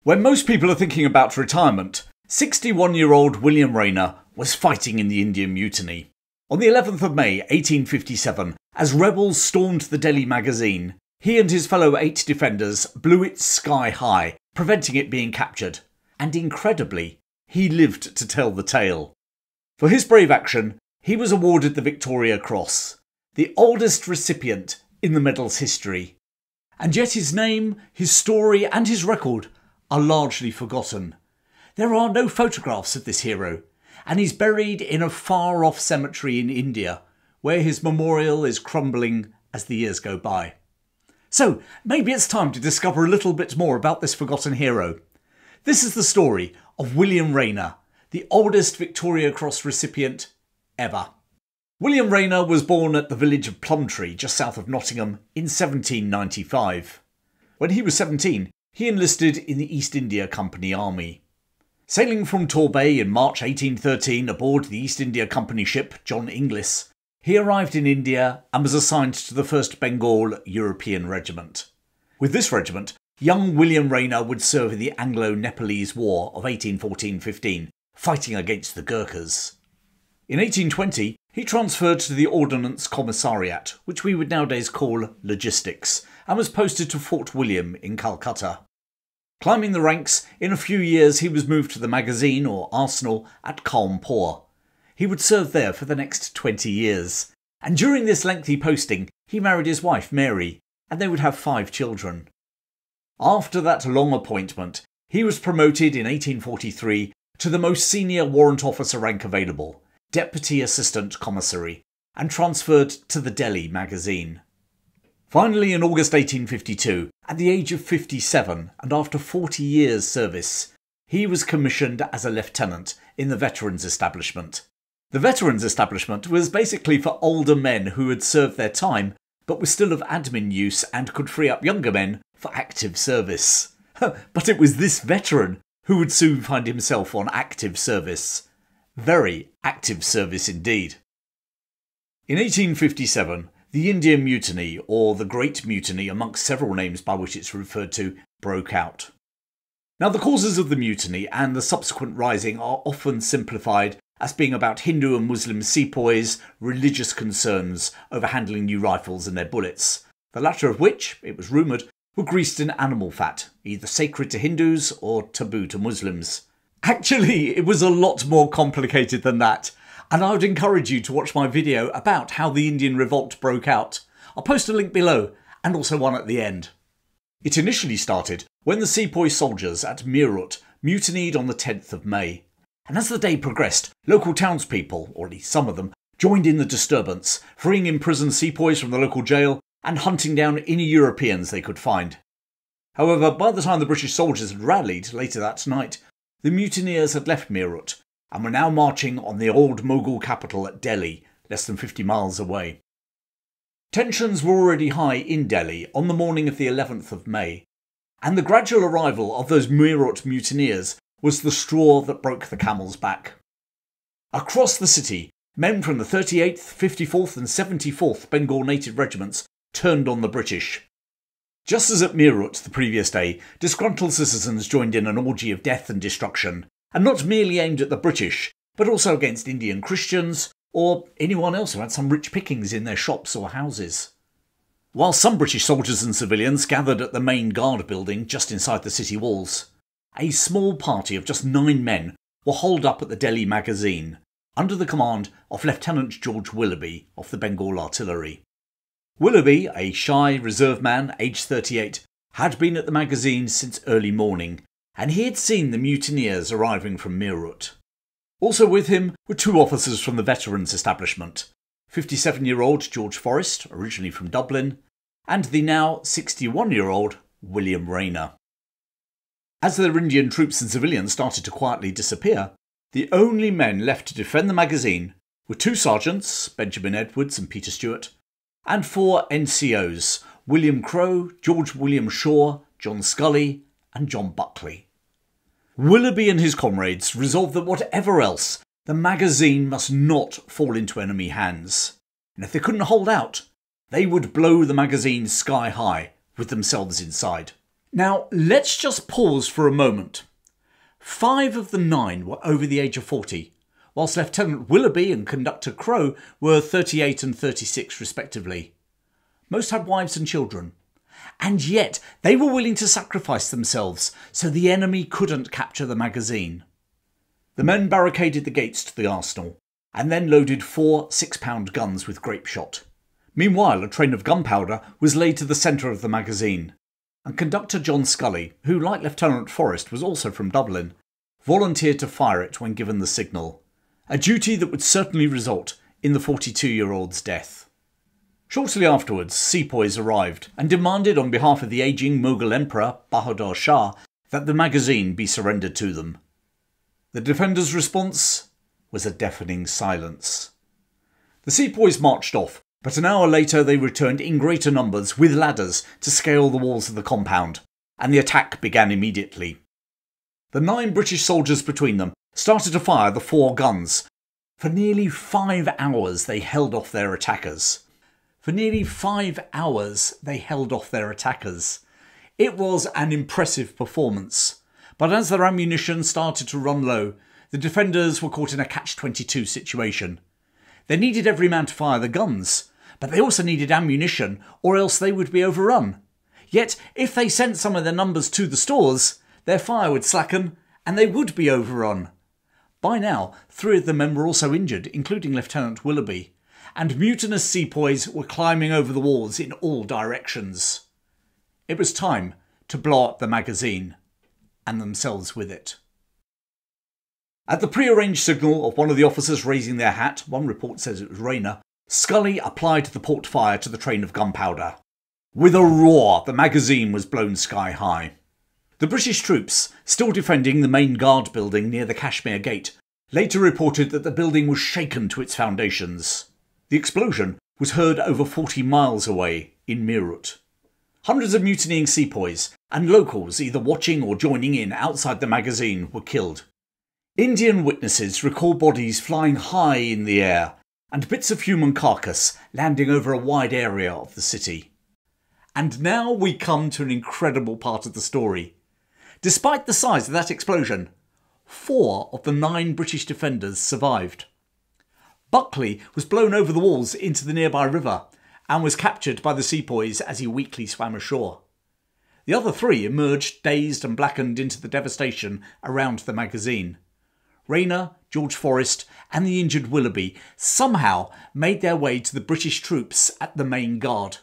When most people are thinking about retirement, 61-year-old William Raynor was fighting in the Indian Mutiny. On the 11th of May 1857, as rebels stormed the Delhi magazine, he and his fellow 8 defenders blew it sky high, preventing it being captured. And incredibly, he lived to tell the tale. For his brave action, he was awarded the Victoria Cross, the oldest recipient in the medal's history. And yet his name, his story and his record are largely forgotten. There are no photographs of this hero, and he's buried in a far-off cemetery in India, where his memorial is crumbling as the years go by. So maybe it's time to discover a little bit more about this forgotten hero. This is the story of William Raynor, the oldest Victoria Cross recipient ever. William Raynor was born at the village of Plumtree, just south of Nottingham, in 1795. When he was 17, he enlisted in the East India Company Army. Sailing from Torbay in March 1813 aboard the East India Company ship John Inglis, he arrived in India and was assigned to the 1st Bengal European Regiment. With this regiment, young William Raynor would serve in the Anglo-Nepalese War of 1814-15, fighting against the Gurkhas. In 1820, he transferred to the Ordnance Commissariat, which we would nowadays call Logistics, and was posted to Fort William in Calcutta. Climbing the ranks, in a few years he was moved to the magazine or arsenal at Cahpters. He would serve there for the next 20 years, and during this lengthy posting he married his wife Mary, and they would have 5 children. After that long appointment, he was promoted in 1843 to the most senior warrant officer rank available, Deputy Assistant Commissary, and transferred to the Delhi magazine. Finally, in August 1852, at the age of 57 and after 40 years' service, he was commissioned as a lieutenant in the Veterans Establishment. The Veterans Establishment was basically for older men who had served their time but were still of admin use and could free up younger men for active service. But it was this veteran who would soon find himself on active service. Very active service indeed. In 1857, the Indian Mutiny, or the Great Mutiny amongst several names by which it's referred to, broke out. Now the causes of the mutiny and the subsequent rising are often simplified as being about Hindu and Muslim sepoys' religious concerns over handling new rifles and their bullets, the latter of which, it was rumoured, were greased in animal fat, either sacred to Hindus or taboo to Muslims. Actually, it was a lot more complicated than that, and I would encourage you to watch my video about how the Indian Revolt broke out. I'll post a link below, and also one at the end. It initially started when the sepoy soldiers at Meerut mutinied on the 10th of May. And as the day progressed, local townspeople, or at least some of them, joined in the disturbance, freeing imprisoned sepoys from the local jail and hunting down any Europeans they could find. However, by the time the British soldiers had rallied later that night, the mutineers had left Meerut and were now marching on the old Mughal capital at Delhi, less than 50 miles away. Tensions were already high in Delhi on the morning of the 11th of May, and the gradual arrival of those Meerut mutineers was the straw that broke the camel's back. Across the city, men from the 38th, 54th and 74th Bengal Native Regiments turned on the British. Just as at Meerut the previous day, disgruntled citizens joined in an orgy of death and destruction, and not merely aimed at the British, but also against Indian Christians, or anyone else who had some rich pickings in their shops or houses. While some British soldiers and civilians gathered at the main guard building just inside the city walls, a small party of just 9 men were holed up at the Delhi magazine, under the command of Lieutenant George Willoughby of the Bengal Artillery. Willoughby, a shy reserve man aged 38, had been at the magazine since early morning, and he had seen the mutineers arriving from Meerut. Also with him were 2 officers from the Veterans Establishment, 57-year-old George Forrest, originally from Dublin, and the now 61-year-old William Raynor. As their Indian troops and civilians started to quietly disappear, the only men left to defend the magazine were 2 sergeants, Benjamin Edwards and Peter Stewart, and 4 NCOs, William Crowe, George William Shaw, John Scully and John Buckley. Willoughby and his comrades resolved that whatever else, the magazine must not fall into enemy hands, and if they couldn't hold out, they would blow the magazine sky high with themselves inside. Now, let's just pause for a moment. 5 of the 9 were over the age of 40, whilst Lieutenant Willoughby and Conductor Crowe were 38 and 36 respectively. Most had wives and children. And yet, they were willing to sacrifice themselves so the enemy couldn't capture the magazine. The men barricaded the gates to the arsenal, and then loaded 4 6-pound guns with grape shot. Meanwhile, a train of gunpowder was laid to the centre of the magazine, and Conductor John Scully, who, like Lieutenant Forrest, was also from Dublin, volunteered to fire it when given the signal, a duty that would certainly result in the 42-year-old's death. Shortly afterwards, sepoys arrived and demanded on behalf of the ageing Mughal Emperor Bahadur Shah that the magazine be surrendered to them. The defenders' response was a deafening silence. The sepoys marched off, but an hour later they returned in greater numbers with ladders to scale the walls of the compound, and the attack began immediately. The 9 British soldiers between them started to fire the 4 guns. For nearly 5 hours they held off their attackers. It was an impressive performance, but as their ammunition started to run low, the defenders were caught in a catch-22 situation. They needed every man to fire the guns, but they also needed ammunition, or else they would be overrun. Yet, if they sent some of their numbers to the stores, their fire would slacken, and they would be overrun. By now, 3 of the men were also injured, including Lieutenant Willoughby, and mutinous sepoys were climbing over the walls in all directions. It was time to blow up the magazine, and themselves with it. At the prearranged signal of one of the officers raising their hat, one report says it was Raynor, Scully applied the port fire to the train of gunpowder. With a roar, the magazine was blown sky high. The British troops, still defending the main guard building near the Kashmir Gate, later reported that the building was shaken to its foundations. The explosion was heard over 40 miles away in Meerut. Hundreds of mutinying sepoys and locals either watching or joining in outside the magazine were killed. Indian witnesses recall bodies flying high in the air and bits of human carcass landing over a wide area of the city. And now we come to an incredible part of the story. Despite the size of that explosion, 4 of the 9 British defenders survived. Buckley was blown over the walls into the nearby river and was captured by the sepoys as he weakly swam ashore. The other 3 emerged dazed and blackened into the devastation around the magazine. Raynor, George Forrest and the injured Willoughby somehow made their way to the British troops at the main guard.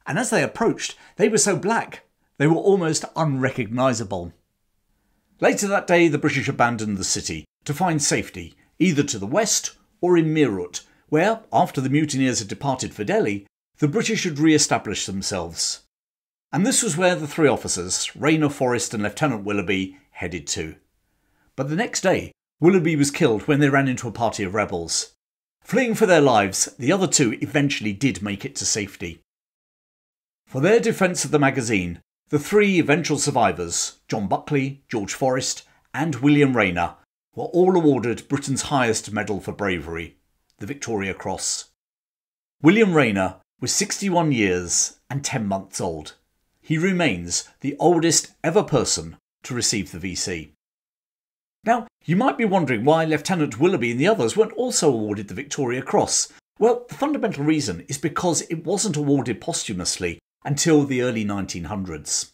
And as they approached, they were so black, they were almost unrecognisable. Later that day, the British abandoned the city to find safety, either to the west or in Meerut, where, after the mutineers had departed for Delhi, the British had re-established themselves. And this was where the 3 officers, Raynor, Forrest and Lieutenant Willoughby, headed to. But the next day, Willoughby was killed when they ran into a party of rebels. Fleeing for their lives, the other 2 eventually did make it to safety. For their defence of the magazine, the 3 eventual survivors, John Buckley, George Forrest and William Raynor, were all awarded Britain's highest medal for bravery, the Victoria Cross. William Raynor was 61 years and 10 months old. He remains the oldest ever person to receive the VC. Now, you might be wondering why Lieutenant Willoughby and the others weren't also awarded the Victoria Cross. Well, the fundamental reason is because it wasn't awarded posthumously until the early 1900s.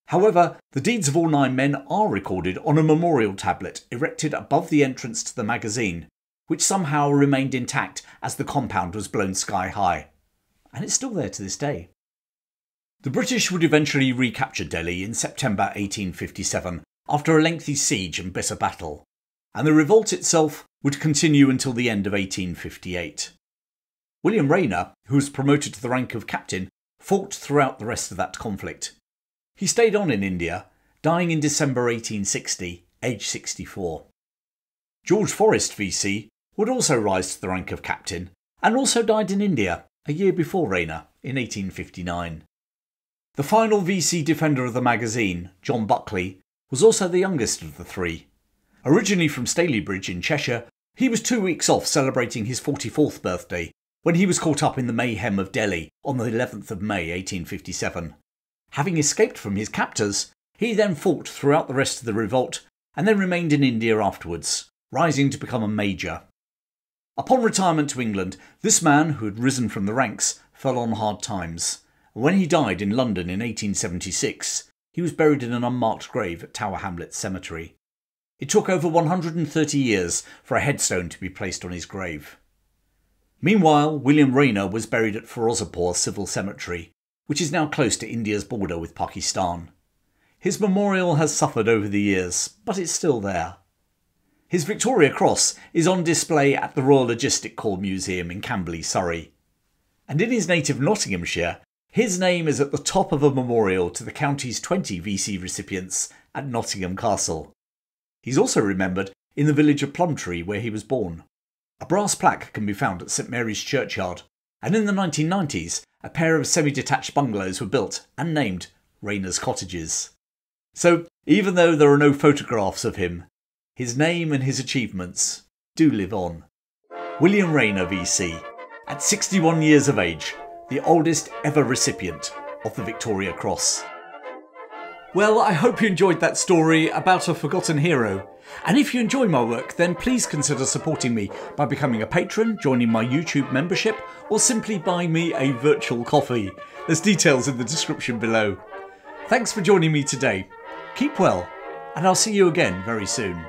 However, the deeds of all 9 men are recorded on a memorial tablet erected above the entrance to the magazine, which somehow remained intact as the compound was blown sky high. And it's still there to this day. The British would eventually recapture Delhi in September 1857 after a lengthy siege and bitter battle, and the revolt itself would continue until the end of 1858. William Raynor, who was promoted to the rank of captain, fought throughout the rest of that conflict. He stayed on in India, dying in December 1860, aged 64. George Forrest VC would also rise to the rank of captain, and also died in India a year before Raynor in 1859. The final VC defender of the magazine, John Buckley, was also the youngest of the 3. Originally from Stalybridge in Cheshire, he was 2 weeks off celebrating his 44th birthday when he was caught up in the mayhem of Delhi on the 11th of May 1857. Having escaped from his captors, he then fought throughout the rest of the revolt and then remained in India afterwards, rising to become a major. Upon retirement to England, this man, who had risen from the ranks, fell on hard times. When he died in London in 1876, he was buried in an unmarked grave at Tower Hamlets Cemetery. It took over 130 years for a headstone to be placed on his grave. Meanwhile, William Raynor was buried at Ferozepur Civil Cemetery, which is now close to India's border with Pakistan. His memorial has suffered over the years, but it's still there. His Victoria Cross is on display at the Royal Logistic Corps Museum in Camberley, Surrey. And in his native Nottinghamshire, his name is at the top of a memorial to the county's 20 VC recipients at Nottingham Castle. He's also remembered in the village of Plumtree, where he was born. A brass plaque can be found at St Mary's Churchyard, and in the 1990s, a pair of semi-detached bungalows were built and named Raynor's Cottages. So, even though there are no photographs of him, his name and his achievements do live on. William Raynor VC, at 61 years of age, the oldest ever recipient of the Victoria Cross. Well, I hope you enjoyed that story about a forgotten hero. And if you enjoy my work, then please consider supporting me by becoming a patron, joining my YouTube membership, or simply buying me a virtual coffee. There's details in the description below. Thanks for joining me today. Keep well, and I'll see you again very soon.